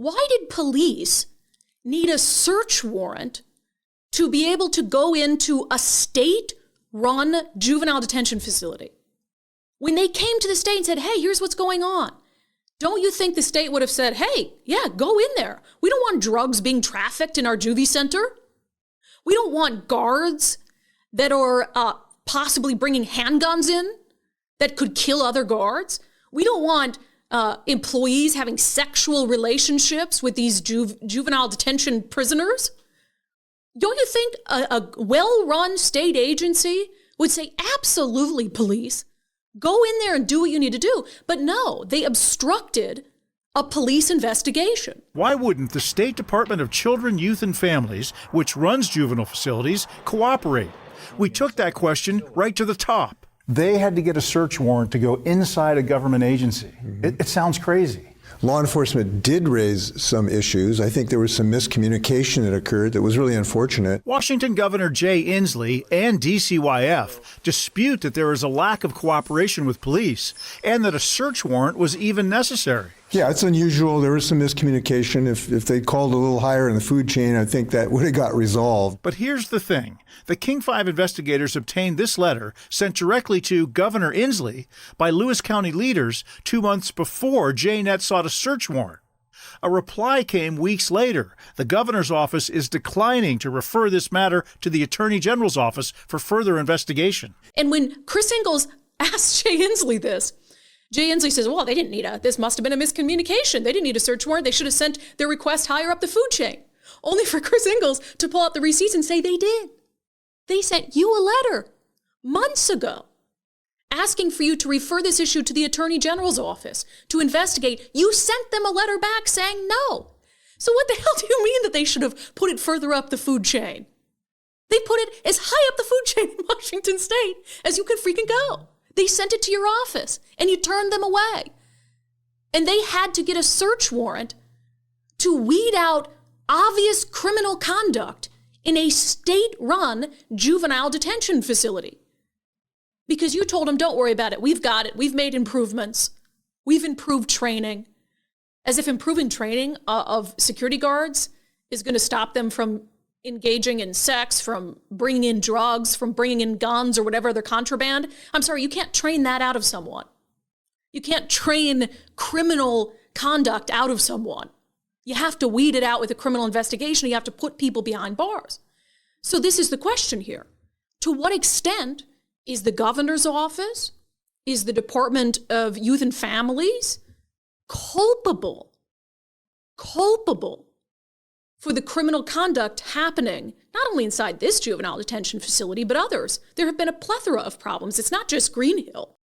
why did police need a search warrant to be able to go into a state-run juvenile detention facility? When they came to the state and said, hey, here's what's going on, don't you think the state would have said, hey, yeah, go in there. We don't want drugs being trafficked in our juvie center. We don't want guards that are possibly bringing handguns in that could kill other guards. We don't want employees having sexual relationships with these juvenile detention prisoners. Don't you think a well-run state agency would say, absolutely, police, go in there and do what you need to do? But no, they obstructed a police investigation. Why wouldn't the State Department of Children, Youth, and Families, which runs juvenile facilities, cooperate? We took that question right to the top. They had to get a search warrant to go inside a government agency. It sounds crazy. Law enforcement did raise some issues. I think there was some miscommunication that occurred that was really unfortunate. Washington Governor Jay Inslee and DCYF dispute that there is a lack of cooperation with police and that a search warrant was even necessary. Yeah, it's unusual. There was some miscommunication. If they called a little higher in the food chain, I think that would have got resolved. But here's the thing. The King 5 investigators obtained this letter sent directly to Governor Inslee by Lewis County leaders 2 months before JNet sought a search warrant. A reply came weeks later. The governor's office is declining to refer this matter to the Attorney General's office for further investigation. And when Chris Ingalls asked Jay Inslee this, Jay Inslee says, well, they didn't need this must have been a miscommunication. They didn't need a search warrant. They should have sent their request higher up the food chain. Only for Chris Ingalls to pull out the receipts and say they did. They sent you a letter months ago asking for you to refer this issue to the Attorney General's office to investigate. You sent them a letter back saying no. So what the hell do you mean that they should have put it further up the food chain? They put it as high up the food chain in Washington State as you could freaking go. They sent it to your office and you turned them away. And they had to get a search warrant to weed out obvious criminal conduct in a state-run juvenile detention facility. Because you told them, don't worry about it. We've got it. We've made improvements. We've improved training. As if improving training of security guards is going to stop them from engaging in sex, from bringing in drugs, from bringing in guns or whatever other contraband. I'm sorry, you can't train that out of someone. You can't train criminal conduct out of someone. You have to weed it out with a criminal investigation. You have to put people behind bars. So this is the question here. To what extent is the governor's office, is the Department of Youth and Families culpable for the criminal conduct happening, not only inside this juvenile detention facility, but others? There have been a plethora of problems. It's not just Green Hill.